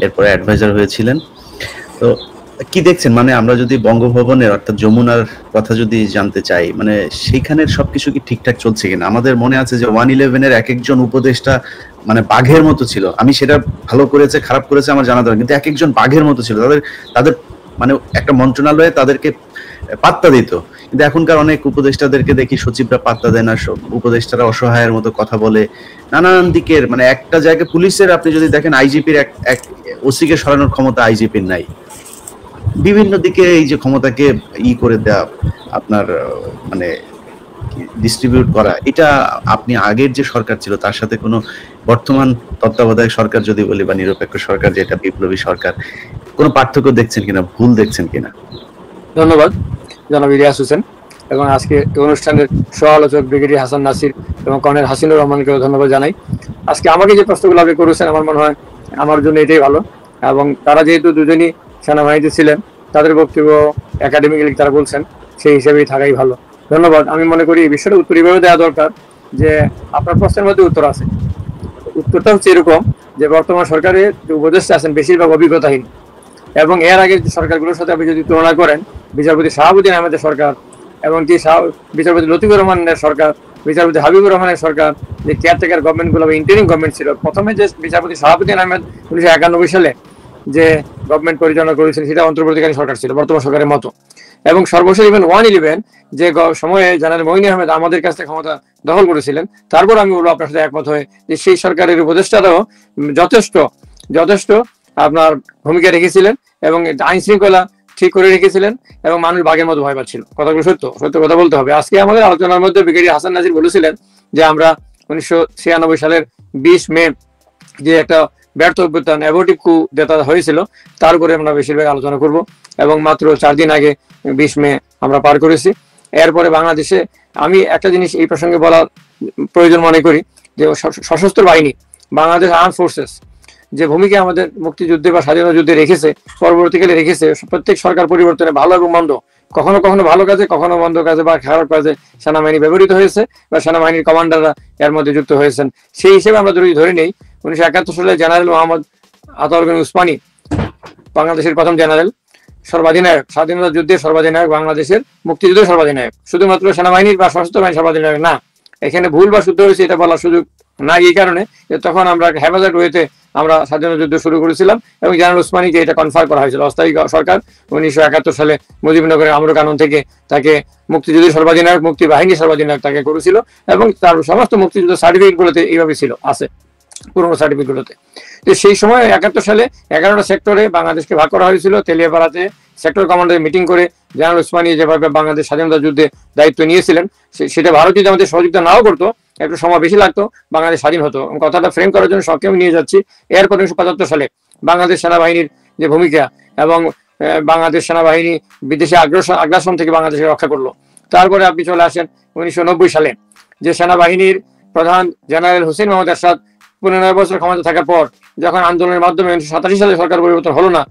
এরপরে অ্যাডভাইজার হয়েছিলেন। তো কি দেখছেন, মানে আমরা যদি বঙ্গভবনের অর্থাৎ যমুনার কথা যদি জানতে চাই, মানে সেইখানের সবকিছু কি ঠিকঠাক চলছে কিনা? আমাদের মনে আছে যে 111-এর এক একজন উপদেষ্টা মানে বাঘের মতো ছিল। আমি সেটা ভালো করেছে খারাপ করেছে আমার জানা দরকার, কিন্তু এক একজন বাঘের মতো ছিল। তাদের মানে একটা মন্ত্রণালয়ে তাদেরকে পাত্তা দিত। কিন্তু এখনকার অনেক উপদেষ্টাদেরকে দেখি সচিবরা পাত্তা দেয় না, সব উপদেষ্টারা অসহায়ের মতো কথা বলে। নানান দিকের মানে একটা জায়গায় পুলিশের আপনি যদি দেখেন, আইজিপির এক ওসিকে সরানোর ক্ষমতা আইজিপির নাই। বিভিন্ন দিকে এই যে ক্ষমতাকে করে দেয়া, আপনার মানে ডিস্ট্রিবিউট করা, এটা আপনি আগের যে সরকার ছিল তার সাথে কোনো বর্তমান তত্ত্বাবধায়ক সরকার যদি বলি বা নিরপেক্ষ সরকার যেটা বিপ্লবী সরকার, কোনো পার্থক্য দেখছেন কিনা, ভুল দেখছেন কিনা? ধন্যবাদ জনাব ইলিয়াস হোসেন, এবং আজকে অনুষ্ঠানের সহ আলোচক ব্রিগেডিয়ার হাসান নাসির এবং কর্নেল হাসিনুর রহমানকেও ধন্যবাদ জানাই। আজকে আমাকে যে প্রশ্নগুলো আপনি করেছেন আমার মনে হয় আমার জন্য এটাই ভালো, এবং তারা যেহেতু দুজনই সেনাবাহিনীতে ছিলেন, তাদের বক্তব্য একাডেমিক্যালি তারা বলছেন, সেই হিসেবেই থাকাই ভালো। ধন্যবাদ। আমি মনে করি এই বিষয়টা উত্তর এভাবে দেওয়া দরকার যে আপনার প্রশ্নের মধ্যে উত্তর আছে। উত্তরটা হচ্ছে এরকম যে বর্তমান সরকারের যে উপদেষ্টা আছেন বেশিরভাগ অভিজ্ঞতাহীন, এবং এর আগের যে সরকারগুলোর সাথে আপনি যদি তুলনা করেন, বিচারপতি শাহাবুদ্দিন আহমেদের সরকার এবং কি বিচারপতি লতিফুর রহমানের সরকার, বিচারপতি হাবিবুর রহমানের সরকার, যে কেয়ারটেকার গভর্নমেন্টগুলো বা ইন্টারিম গভর্নমেন্ট ছিল, প্রথমে যে বিচারপতি শাহাবুদ্দিন আহমেদ 1991 সালে যে গভর্নমেন্ট পরিচালনা করেছেন সেটা অন্তর্বর্তীকালীন সরকার ছিল বর্তমান সরকারের মতো। এবং সর্বশেষ ইভেন 111 যে সময়ে জেনারেল মঈন আহমেদ আমাদের কাছ থেকে ক্ষমতা দখল করেছিলেন, তারপর আমি বলবো আপনার সাথে একমত হয়ে যে সেই সরকারের উপদেষ্টারাও যথেষ্ট আপনার ভূমিকা রেখেছিলেন এবং আইন শৃঙ্খলা ঠিক করে রেখেছিলেন, এবং মানুষ বাঘের মতো ভয় পাচ্ছিল। কথাগুলো সত্য কথা বলতে হবে। আজকে আমাদের আলোচনার মধ্যে ব্রিগেডিয়ার হাসান নাজির বলেছিলেন যে আমরা 1996 সালের 20 মে যে একটা ব্যর্থ অভ্যুত্থান অ্যাবর্টিভ কু যেটা হয়েছিল তার উপরে আমরা বেশিরভাগ আলোচনা করব, এবং মাত্র 4 দিন আগে 20 মে আমরা পার করেছি। এরপরে বাংলাদেশে আমি একটা জিনিস এই প্রসঙ্গে বলার প্রয়োজন মনে করি যে সশস্ত্র বাহিনী, বাংলাদেশ আর্ম ফোর্সেস যে ভূমিকা আমাদের মুক্তিযুদ্ধে বা স্বাধীনতা যুদ্ধে রেখেছে, পরবর্তীকালে রেখেছে, প্রত্যেক সরকার পরিবর্তনে ভালো এবং মন্দ, কখনো কখনো ভালো কাজে, কখনো মন্দ কাজে বা খারাপ কাজে সেনাবাহিনী ব্যবহৃত হয়েছে বা সেনাবাহিনীর কমান্ডাররা এর মধ্যে যুক্ত হয়েছেন। সেই হিসেবে আমরা যদি ধরে নেই 1971 সালে জেনারেল মোহাম্মদ আতাউর গনি উসমানী, বাংলাদেশের প্রথম জেনারেল, সর্বাধিনায়ক, স্বাধীনতা যুদ্ধের সর্বাধিনায়ক, বাংলাদেশের মুক্তিযুদ্ধের সর্বাধিনায়ক, শুধুমাত্র সেনাবাহিনীর বা সশস্ত্র বাহিনীর সর্বাধিনায়ক না। এখানে ভুল বা শুদ্ধ হয়েছে এটা বলার সুযোগ না, এই কারণে যে তখন আমরা হেফাজত ওয়েতে আমরা স্বাধীনতা যুদ্ধ শুরু করেছিলাম এবং জেনারেল উসমানীকে এটা কনফার্ম করা হয়েছিল। অস্থায়ী সরকার 1971 সালে মুজিবনগরের আমর কানুন থেকে তাকে মুক্তিযুদ্ধের সর্বাধিনায়ক, মুক্তি বাহিনীর সর্বাধিনায়ক তাকে করেছিল এবং তার সমস্ত মুক্তিযুদ্ধ সার্টিফিকেট গুলোতে এইভাবে ছিল, আছে পুরোনো সার্টিফিকেট গুলোতে। তো সেই সময় 71 সালে 11টা সেক্টরে বাংলাদেশকে ভাগ করা হয়েছিল। তেলিয়াপাড়াতে সেক্টর কমান্ডার মিটিং করে জেনারেল উসমানী যেভাবে বাংলাদেশ স্বাধীনতা যুদ্ধে দায়িত্ব নিয়েছিলেন, সেটা ভারত যদি আমাদের সহযোগিতা নাও করতো, একটু সময় বেশি লাগতো, বাংলাদেশ স্বাধীন হতো। কথাটা ফ্রেম করার জন্য সংক্ষেপে নিয়ে যাচ্ছি। এরপর 1975 সালে বাংলাদেশ সেনাবাহিনীর যে ভূমিকা এবং বাংলাদেশ সেনাবাহিনী বিদেশি আগ্রাসন থেকে বাংলাদেশকে রক্ষা করলো। তারপরে আপনি চলে আসেন 1990 সালে, যে সেনাবাহিনীর প্রধান জেনারেল হোসেন মোহাম্মদ এরশাদ 15 বছর ক্ষমতা থাকার পর যখন আন্দোলনের মাধ্যমে 1987 সালে সরকার পরিবর্তন হলো না,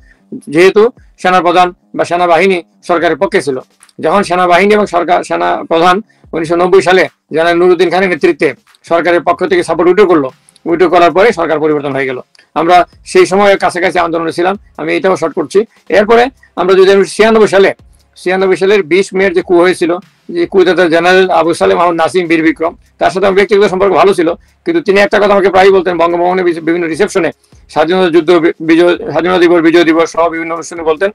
যেহেতু সেনাপ্রধান বা সেনাবাহিনী সরকারের পক্ষে ছিল, যখন সেনাবাহিনী এবং সেনা প্রধান 1990 সালে জেনারেল নুরুদ্দিন খানের নেতৃত্বে সরকারের পক্ষ থেকে সাপোর্ট উইথড্র করার পরে সরকার পরিবর্তন হয়ে গেল। আমরা সেই সময় কাছাকাছি আন্দোলনে ছিলাম, আমি এটাও শর্ট করছি। এরপরে আমরা যদি 96 সালের 20 মের যে কু হয়েছিল, যে কুদাতা জেনারেল আবু সালেম আহমদ নাসিম বীর বিক্রম, তার সাথে আমার ব্যক্তিগত সম্পর্ক ভালো ছিল, কিন্তু তিনি একটা কথা আমাকে প্রায় বলতেন বঙ্গভবনের বিভিন্ন রিসেপশনে, স্বাধীনতা যুদ্ধ বিজয়, স্বাধীনতা দিবস, বিজয় দিবস সহ বিভিন্ন অনুষ্ঠানে বলতেন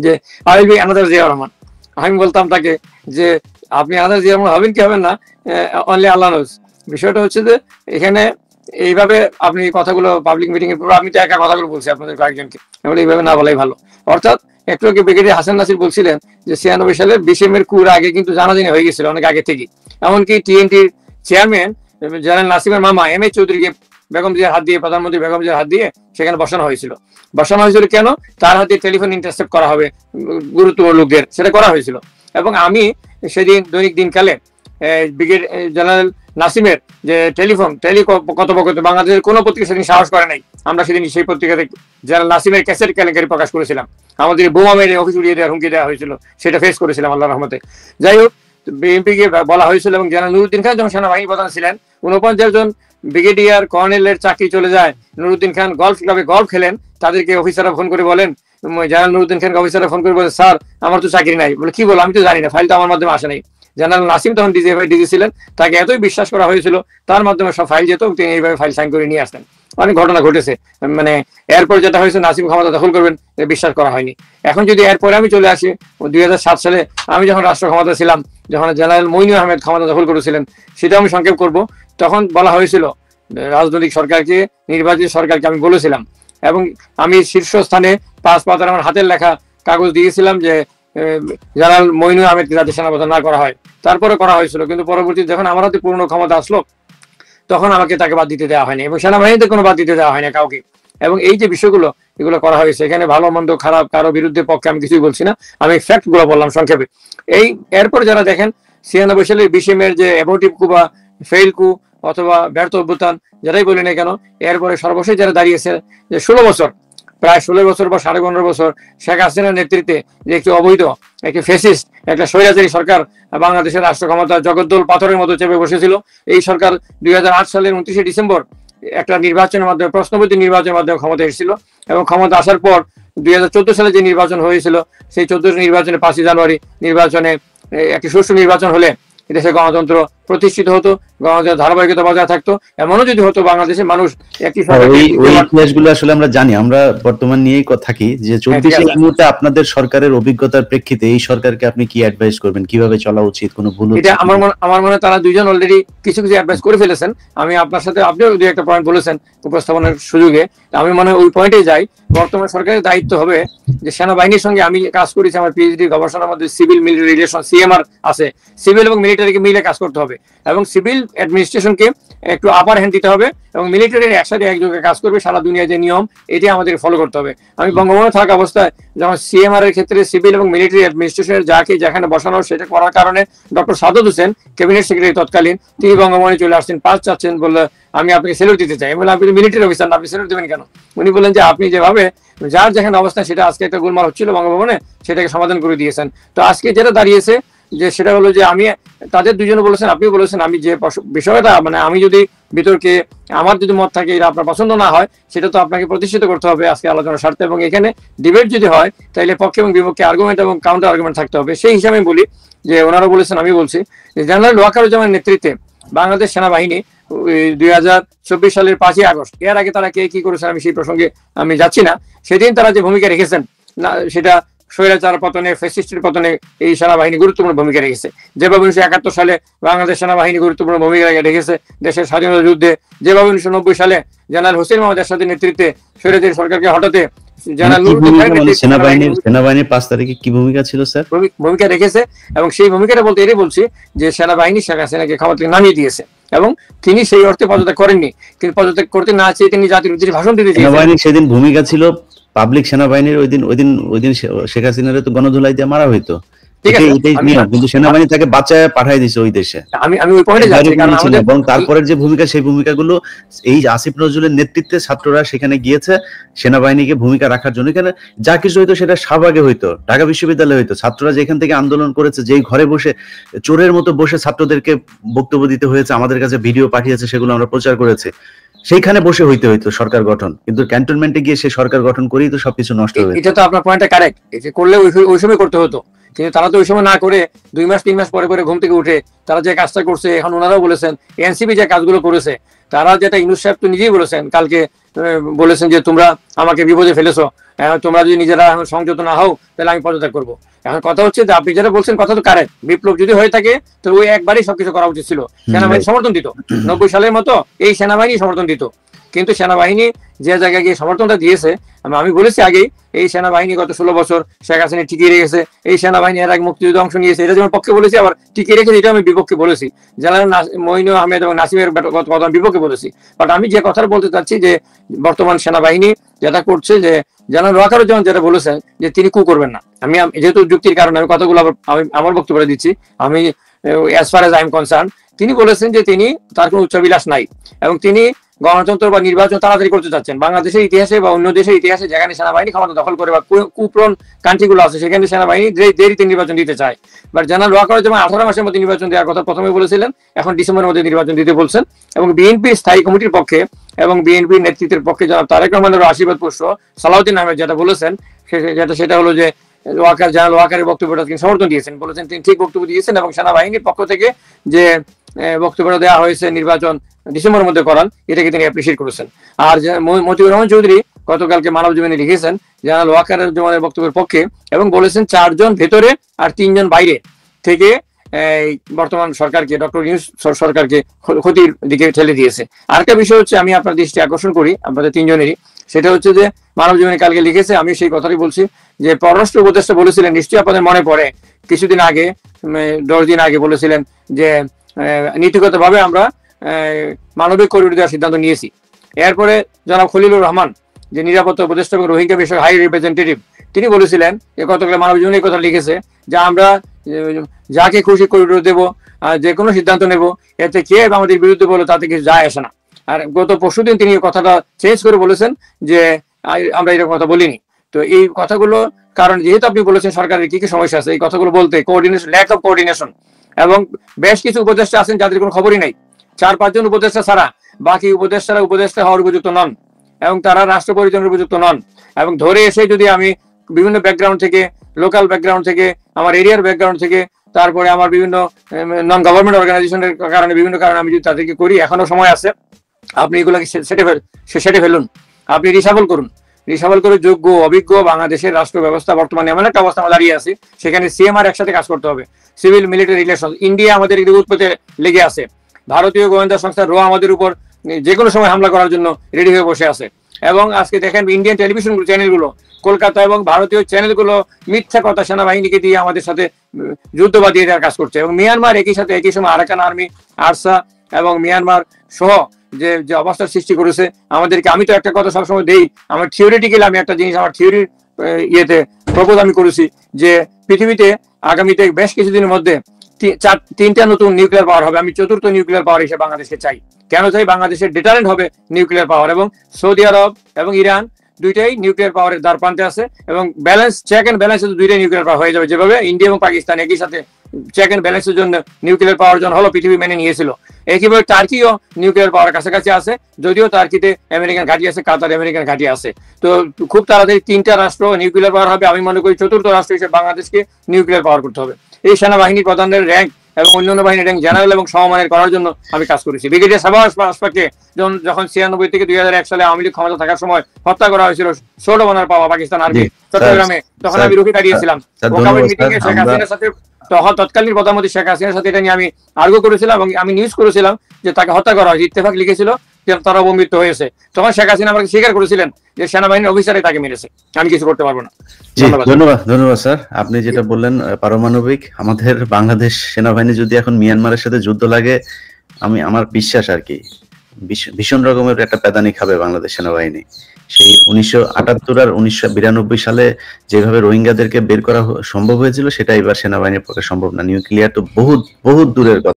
যে I will be another Zia Rahman. আমি বলতাম তাকে যে আপনি আনাদার জিয়া রহমান হবেন কি হবেন না, অনলি আল্লাহ নোজ। বিষয়টা হচ্ছে যে এখানে এইভাবে আপনি কথাগুলো পাবলিক মিটিং এ, আমি তো একা কথাগুলো বলছি আপনাদের কয়েকজনকে, এইভাবে না বলাই ভালো। অর্থাৎ একটু আগে ব্রিগেডিয়ার হাসান নাসির বলছিলেন যে 96 সালের 20 মের কুর আগে কিন্তু জানাজানি হয়ে গেছিল অনেক আগে থেকে। এমনকি টিএনটির চেয়ারম্যান জেনারেল নাসিমের মামা এম এ চৌধুরীকে বেগম জিয়ার হাত দিয়ে, প্রধানমন্ত্রী বেগম জিয়ার হাত দিয়ে সেখানে বসানো হয়েছিল। কেন? তার হাতে টেলিফোন ইন্টারসেপ্ট করা হবে গুরুত্বপূর্ণ লোকদের, সেটা করা হয়েছিল। এবং আমি সেদিন দৈনিক দিনকালে ব্রিগেড জেনারেল নাসিমের যে কথোপকথন বাংলাদেশের কোনো পত্রিকা সেদিন সাহস করে নাই, আমরা সেদিন সেই পত্রিকাতে জেনারেল নাসিমের ক্যাসেট কেলেঙ্কারি প্রকাশ করেছিলাম, আমাদের বোমা মেরে অফিস উড়িয়ে দেওয়ার হুমকি দেওয়া হয়েছিল, সেটা ফেস করেছিলাম আল্লাহ রহমতে। যাই হোক, বিএনপিকে বলা হয়েছিল এবং জেনারেল নুরুদ্দিন খান যখন সেনাবাহিনী প্রধান ছিলেন, 49 জন ব্রিগেডিয়ার কর্নেলের চাকরি চলে যায়। নুরুদ্দিন খান গলফ ক্লাবে গলফ খেলেন, তাদেরকে অফিসাররা ফোন করে বলেন, জেনারেল নুরুদ্দিন খানকে অফিসাররা ফোন করে বলে, স্যার আমার তো চাকরি নাই। বলে কি বলো? আমি তো জানি না, ফাইল তো আমার মাধ্যমে আসে নাই। জেনারেল নাসিম তখন ডিজি ছিলেন, তাকে এতই বিশ্বাস করা হয়েছিল, তার মাধ্যমে সব ফাইল যেত, তিনি এইভাবে ফাইল সাইন করে নিয়ে আসতেন। অনেক ঘটনা ঘটেছে, মানে এরপর যেটা হয়েছে নাসিম ক্ষমতা দখল করবেন বিশ্বাস করা হয়নি। এখন যদি এরপরে আমি চলে আসি 2007 সালে, আমি যখন রাষ্ট্র ক্ষমতা ছিলাম, যখন জেনারেল মইনু আহমেদ ক্ষমতা দখল করেছিলেন, সেটা আমি সংক্ষেপ করব। তখন বলা হয়েছিল রাজনৈতিক সরকারকে, নির্বাচিত সরকারকে আমি বলেছিলাম, এবং আমি শীর্ষস্থানে 5 পাতার আমার হাতের লেখা কাগজ দিয়েছিলাম যে জেনারেল মইনু আহমেদকে যাতে সেনাপ্রধান না করা হয়। তারপরে করা হয়েছিল, কিন্তু পরবর্তীতে যখন আমার হাতে পূর্ণ ক্ষমতা আসলো, তখন আমাকে তাকে বাদ দিতে দেওয়া হয়নি এবং সেনাবাহিনীতে কোনো বাদ দিতে দেওয়া হয়নি কাউকে। এবং এই যে বিষয়গুলো এগুলো করা হয়েছে, এখানে ভালো মন্দ খারাপ কারো বিরুদ্ধে পক্ষে আমি কিছুই বলছি না, আমি ফ্যাক্ট গুলো বললাম সংক্ষেপে। এরপর যারা দেখেন 96 সালের 20 মের যে অ্যাবোর্টিভ কু বা ফেইল কু অথবা ব্যর্থ অভ্যুত্থান যারাই বলি না কেন, এরপরে সর্বশেষ যারা দাঁড়িয়েছে যে 16 বছর, প্রায় 16 বছর বা 15.5 বছর শেখ হাসিনার নেতৃত্বে যে একটি অবৈধ, একটি ফ্যাসিস্ট, একটা স্বৈরাচারী সরকার বাংলাদেশের রাষ্ট্র ক্ষমতা জগদ্দল পাথরের মতো চেপে বসেছিল। এই সরকার 2008 সালের 29শে ডিসেম্বর একটা নির্বাচনের মাধ্যমে, প্রশ্নপত্র নির্বাচনের মাধ্যমে ক্ষমতা এসেছিল, এবং ক্ষমতা আসার পর 2014 সালে যে নির্বাচন হয়েছিল, সেই 14 নির্বাচনে 5 জানুয়ারি নির্বাচনে একটি সুষ্ঠু নির্বাচন হলে দেশে গণতন্ত্র প্রতিষ্ঠিত হতো, গণতন্ত্রের ধারাবাহিকতা বজায় থাকতো। এমনও যদি হতো বাংলাদেশের মানুষ একটি ইতিহাসগুলো আসলে আমরা জানি, আমরা বর্তমান নিয়েই থাকি যে 24 মুহূর্তে আপনাদের সরকারের অভিজ্ঞতার প্রেক্ষিতে এই সরকারকে আপনি কি অ্যাডভাইস করবেন, কিভাবে চলা উচিত, কোনো ভুল? এটা আমার মনে তারা দুইজন অলরেডি কিছু অ্যাডভাইস করে ফেলেছেন। আমি আপনার সাথে, আপনিও দুই একটা পয়েন্ট বলেছেন উপস্থাপনের সুযোগে, আমি মনে হয় ওই পয়েন্টে যাই। বর্তমান সরকারের দায়িত্ব হবে যে সেনাবাহিনীর সঙ্গে, আমি কাজ করেছি আমার পিএইচডি গবেষণার মধ্যে সিভিল মিলিটারি রিলেশন, সিএমআর আছে, সিভিল এবং মিলিটারি মিলিটারিকে মিলে কাজ করতে হবে এবং সিভিল অ্যাডমিনিস্ট্রেশনকে একটু আপার হ্যান্ড দিতে হবে এবং মিলিটারির একসাথে একযোগে কাজ করবে সারা দুনিয়ার যে নিয়ম এটি আমাদের ফলো করতে হবে। আমি বঙ্গবন্ধু থাকা অবস্থায় যেমন সিএমআর এর ক্ষেত্রে সিভিল এবং মিলিটারি অ্যাডমিনিস্ট্রেশনের যাকে যেখানে বসানো সেটা করার কারণে doctor Sadat Hossain cabinet secretary তৎকালীন তিনি বঙ্গভবনে চলে আসছেন, পাস চাচ্ছেন, বললে আমি আপনাকে স্যালুট দিতে চাই। বলে আপনি মিলিটারি অফিসার না, আপনি স্যালুট দেবেন কেন? উনি বললেন যে আপনি যেভাবে যার যেখানে অবস্থা সেটা আজকে একটা গোলমাল হচ্ছিল বঙ্গভবনে সেটাকে সমাধান করে দিয়েছেন। তো আজকে যেটা দাঁড়িয়েছে যে সেটা হলো যে আমি তাদের দুজনে বলেছেন, আপনিও বলেছেন, আমি যে বিষয়টা মানে আমি যদি বিতর্কে আমার যদি মত থাকে এটা আপনার পছন্দ না হয় সেটা তো আপনাকে প্রতিষ্ঠিত করতে হবে আজকে আলোচনার স্বার্থে, এবং এখানে ডিবেট যদি হয় তাহলে পক্ষে এবং বিপক্ষে আর্গুমেন্ট এবং কাউন্টার আর্গুমেন্ট থাকতে হবে। সেই হিসাবে বলি যে ওনারা বলেছেন, আমি বলছি যে জেনারেল ওয়াকারুজ্জামানের নেতৃত্বে বাংলাদেশ সেনাবাহিনী 2024 সালের 5ই আগস্ট এর আগে তারা কে কি করেছেন আমি সেই প্রসঙ্গে আমি যাচ্ছি না, সেদিন তারা যে ভূমিকা রেখেছেন না সেটা স্বৈরাচার পতনে ফ্যাসিস্টের পতনে এই সেনাবাহিনী গুরুত্বপূর্ণ ভূমিকা রেখেছে। যেভাবে 1971 সালে বাংলাদেশ সেনাবাহিনী গুরুত্বপূর্ণ ভূমিকা রেখেছে দেশের স্বাধীনতা যুদ্ধে, যেভাবে 1990 সালে জেনারেল হোসেন মোহাম্মদ এরশাদের নেতৃত্বে স্বৈরাচারী সরকারকে হটাতে সেনাবাহিনীর 5 তারিখে কি ভূমিকা ছিল স্যার? ভূমিকা রেখেছে এবং সেই ভূমিকাটা বলতে এটাই বলছি যে সেনাবাহিনী শেখ হাসিনাকে ক্ষমতা থেকে নামিয়ে দিয়েছে এবং তিনি সেই অর্থে পদত্যাগ করেননি, কিন্তু পদত্যাগ করতে না চেয়ে তিনি জাতির উদ্দেশ্যে ভাষণ দিতে চেয়েছেন। সেনাবাহিনীর সেদিন ভূমিকা ছিল পাবলিক সেনাবাহিনীর ওই দিন শেখ হাসিনার তো গণধুলাই দিয়ে মারা হইতো, কিন্তু সেনাবাহিনী তাকে বাঁচায় পাঠাই দিয়েছে ওই দেশে। আমি ওই পয়েন্টে যাচ্ছি এবং তারপরের যে ভূমিকা সেই ভূমিকাগুলো এই আসিফ নজরুলের নেতৃত্বে ছাত্ররা সেখানে গিয়েছে সেনাবাহিনীকে ভূমিকা রাখার জন্য। এখানে যা কিছু হইতো সেটা শাহবাগে হইতো, ঢাকা বিশ্ববিদ্যালয়ে হইতো, ছাত্ররা যেখান থেকে আন্দোলন করেছে যেই ঘরে বসে চোরের মতো বসে ছাত্রদেরকে বক্তব্য দিতে হয়েছে, আমাদের কাছে ভিডিও পাঠিয়েছে, সেগুলো আমরা প্রচার করেছি, সেইখানে বসে হইতে হইতো সরকার গঠন, কিন্তু ক্যান্টনমেন্টে গিয়ে সে সরকার গঠন করেই তো সবকিছু নষ্ট হয়েছে। এটা তো আপনার পয়েন্টটা কারেক্ট, এটা করলে ওই সময় করতে হতো, কিন্তু তারা তো ওই সময় না করে 2 মাস 3 মাস পরে ঘুম থেকে উঠে তারা যে কাজটা করছে, এখন ওনারাও বলেছেন এনসিপি যে কাজগুলো করেছে, তারা যেটা ইউনূস সাহেব তো নিজেই বলেছেন, কালকে বলেছেন যে তোমরা আমাকে বিপদে ফেলেছো, তোমরা যদি নিজেরা সংযত না হও তাহলে আমি পদত্যাগ করবো। এখন কথা হচ্ছে যে আপনি যেটা বলছেন কথা তো কারেক্ট, বিপ্লব যদি হয়ে থাকে তো ওই একবারই সবকিছু করা উচিত ছিল, সেনাবাহিনী সমর্থন দিত 90 সালের মতো, এই সেনাবাহিনী সমর্থন দিত। কিন্তু সেনাবাহিনী যে জায়গায় গিয়ে সমর্থনটা দিয়েছে, আমি বলেছি আগেই, এই সেনাবাহিনী গত 16 বছর শেখ হাসিনা টিকিয়ে রেখেছে, এই সেনাবাহিনী এর আগে মুক্তিযুদ্ধে অংশ নিয়েছে, এটা যেমন পক্ষে বলেছি আবার টিকিয়ে রেখেছে, এটা আমি বিপক্ষে বলেছি। জেনারেল মঈন আহমেদ এবং নাসিমের কথা আমি বিপক্ষে বলেছি। বাট আমি যে কথাটা বলতে চাচ্ছি যে বর্তমান সেনাবাহিনী যেটা করছে, যে জেনারেল ওয়াকারুজ্জামান যেটা বলেছেন যে তিনি কু করবেন না, আমি যেহেতু যুক্তির কারণে আমি কথাগুলো আমি আমার বক্তব্য দিচ্ছি, আমি as far age I am concern, তিনি বলেছেন যে তিনি তার কোনো উচ্চাবিলাস নাই এবং তিনি গণতন্ত্র বা নির্বাচন তাড়াতাড়ি করতে চাচ্ছেন। বাংলাদেশের ইতিহাসে বা অন্য দেশের ইতিহাসে যেখানে সেনাবাহিনী ক্ষমতা দখল করে বা কুপ্রন কান্ট্রিগুলো আছে সেখানে সেনাবাহিনী দেরিতে নির্বাচন দিতে চায়। বাট জেনারেল ওয়াকারুজ্জামান 18 মাসের মধ্যে নির্বাচন দেওয়ার কথা প্রথমে বলেছিলেন, এখন ডিসেম্বরের মধ্যে নির্বাচন দিতে বলছেন। এবং বিএনপির স্থায়ী কমিটির পক্ষে এবং বিএনপির নেতৃত্বের পক্ষে জনাব তারেক রহমানের আশীর্বাদ পুষ্প সালাউদ্দিন আহমেদ যেটা বলেছেন, সেটা হলো যে জেনারেল ওয়াকারের বক্তব্যটা তিনি সমর্থন দিয়েছেন, বলেছেন তিনি ঠিক বক্তব্য দিয়েছেন এবং সেনাবাহিনীর পক্ষ থেকে যে বক্তব্যটা দেওয়া হয়েছে নির্বাচন ডিসেম্বরের মধ্যে করান, এটাকে তিনি অ্যাপ্রিসিয়েট করেছেন। আর মতিউর রহমান চৌধুরী গতকালকে মানব জীবনে লিখেছেন জেনারেল ওয়াকারুজ্জামানের বক্তব্যের পক্ষে এবং বলেছেন 4 জন ভেতরে আর 3 জন বাইরে থেকে বর্তমান সরকারকে, ডক্টর ইউনূস সরকারকে ক্ষতির দিকে ঠেলে দিয়েছে। আরেকটা বিষয় হচ্ছে, আমি আপনার দৃষ্টি আকর্ষণ করি আপনাদের 3 জনেরই, সেটা হচ্ছে যে মানব জীবনে কালকে লিখেছে, আমি সেই কথাই বলছি যে পররাষ্ট্র উপদেষ্টা বলেছিলেন, নিশ্চয়ই আপনাদের মনে পড়ে, কিছুদিন আগে 10 দিন আগে বলেছিলেন যে নীতিগতভাবে আমরা মানবিক করিডোর দেওয়ার সিদ্ধান্ত নিয়েছি। এরপরে জনাব খলিলুর রহমান যে নিরাপত্তা উপদেষ্টা এবং রোহিঙ্গা বিষয়ক হাই রিপ্রেজেন্টেটিভ, তিনি বলেছিলেন যে গতকাল মানব জীবনে কথা লিখেছে যে আমরা যাকে খুশি করিডোর দেবো, যে কোনো সিদ্ধান্ত নেব, এতে কে আমাদের বিরুদ্ধে বলো তাতে কিছু যায় আসে না। আর গত পরশুদিন তিনি কথাটা চেঞ্জ করে বলেছেন যে আমরা এরকম কথা বলিনি। তো এই কথাগুলো কারণ যেহেতু আপনি বলেছেন সরকারের কি কি সমস্যা আছে, এই কথাগুলো বলতে কোঅর্ডিনেশন, ল্যাক অফ কোঅর্ডিনেশন, এবং বেশ কিছু উপদেষ্টা আছেন যাদের কোনো খবরই নাই, 4-5 জন উপদেষ্টা ছাড়া বাকি উপদেষ্টারা উপদেষ্টা হওয়ার উপযুক্ত নন এবং তারা রাষ্ট্র পরিচালনার উপযুক্ত নন। এবং ধরে এসে যদি আমি বিভিন্ন ব্যাকগ্রাউন্ড থেকে, লোকাল ব্যাকগ্রাউন্ড থেকে, আমার এরিয়ার ব্যাকগ্রাউন্ড থেকে, তারপরে আমার বিভিন্ন নন গভর্নমেন্ট অর্গানাইজেশনের কারণে বিভিন্ন কারণে আমি যদি তাদেরকে করি, এখনো সময় আছে, আপনি এগুলোকে সেটে ফেলুন, আপনি রিসাবল করুন, রিসাবল করে যোগ্য অভিজ্ঞ বাংলাদেশের রাষ্ট্র ব্যবস্থা বর্তমানে এমন একটা অবস্থা দাঁড়িয়ে আছে, সেখানে সিএমআর একসাথে কাজ করতে হবে, সিভিল মিলিটারি রিলেশন। ইন্ডিয়া আমাদের উৎপত্তি লেগে আছে, ভারতীয় গোয়েন্দা সংস্থা র আমাদের উপর যে কোনো সময় হামলা করার জন্য রেডি হয়ে বসে আছে। এবং আজকে দেখেন ইন্ডিয়ান টেলিভিশন চ্যানেলগুলো, কলকাতা এবং ভারতীয় চ্যানেলগুলো মিথ্যা কথা সেনাবাহিনীকে দিয়ে আমাদের সাথে যুদ্ধবাদী এটার কাজ করছে। এবং মিয়ানমার একই সময় আরাকান আর্মি, আরসা এবং মিয়ানমার সহ যে যে অবস্থার সৃষ্টি করেছে আমাদেরকে। আমি তো একটা কথা সবসময় দেই, আমার থিওরিটিক্যালি আমি একটা জিনিস আমার থিওরির ইয়েতে প্রপোজ আমি করেছি যে পৃথিবীতে আগামীতে বেশ কিছুদিনের মধ্যে তিনটা নতুন নিউক্লিয়ার পাওয়ার হবে। আমি চতুর্থ নিউক্লিয়ার পাওয়ার হিসেবে বাংলাদেশকে চাই। কেন চাই? বাংলাদেশের ডিটারেন্ট হবে নিউক্লিয়ার পাওয়ার, এবং সৌদি আরব এবং ইরান দুইটাই নিউক্লিয়ার পাওয়ারের দ্বার প্রান্তে আছে, এবং ব্যালেন্স চেক এন্ড ব্যালেন্স দুইটাই নিউক্লিয়ার পাওয়ার হয়ে যাবে। যেভাবে ইন্ডিয়া এবং পাকিস্তান একই সাথে চেক এন্ড ব্যালেন্সের জন্য নিউক্লিয়ার পাওয়ার জন্য হলো পৃথিবী মেনে নিয়েছিল, একইভাবে টার্কিও নিউক্লিয়ার পাওয়ার কাছাকাছি আছে, যদিও টার্কিতে আমেরিকান ঘাঁটি আছে, কাতার আমেরিকান ঘাঁটি আছে। তো খুব তাড়াতাড়ি তিনটা রাষ্ট্র নিউক্লিয়ার পাওয়ার হবে। আমি মনে করি চতুর্থ রাষ্ট্র হিসেবে বাংলাদেশকে নিউক্লিয়ার পাওয়ার করতে হবে। এই সেনাবাহিনী প্রধানের র্যাঙ্ক এবং অন্যান্য বাহিনীর র্যাঙ্ক জেনারেল এবং সমমানের করার জন্য আমি কাজ করেছি। ব্রিগেডিয়ার সাবাস আশফাককে যখন 96 থেকে 2001 সালে আওয়ামী লীগ ক্ষমতা থাকার সময় হত্যা করা হয়েছিল ছোট বোনার পাওয়া পাকিস্তান আর্মি চট্টগ্রামে, তখন আমি রুখে দাঁড়িয়েছিলাম। মিটিং এ শেখ হাসিনার সাথে, তখন তৎকালীন প্রধানমন্ত্রী শেখ হাসিনার সাথে এটা নিয়ে আমি আর্গু করেছিলাম এবং আমি নিউজ করেছিলাম যে তাকে হত্যা করা হয়েছে। ইত্তেফাক লিখেছিল যে তারা অবমৃত হয়েছে। তখন শেখ হাসিনা আমাকে স্বীকার করেছিলেন যে সেনাবাহিনীর অফিসারে তাকে মেরেছে, আমি কিছু করতে পারবো না। ধন্যবাদ স্যার। আপনি যেটা বললেন পারমাণবিক, আমাদের বাংলাদেশ সেনাবাহিনী যদি এখন মিয়ানমারের সাথে যুদ্ধ লাগে, আমার বিশ্বাস আর কি ভীষণ রকমের একটা প্যাদানি খাবে বাংলাদেশ সেনাবাহিনী। সেই 1978 আর 1992 সালে যেভাবে রোহিঙ্গাদেরকে বের করা সম্ভব হয়েছিল, সেটা এবার সেনাবাহিনীর পক্ষে সম্ভব না। নিউক্লিয়ার তো বহুত দূরের কথা।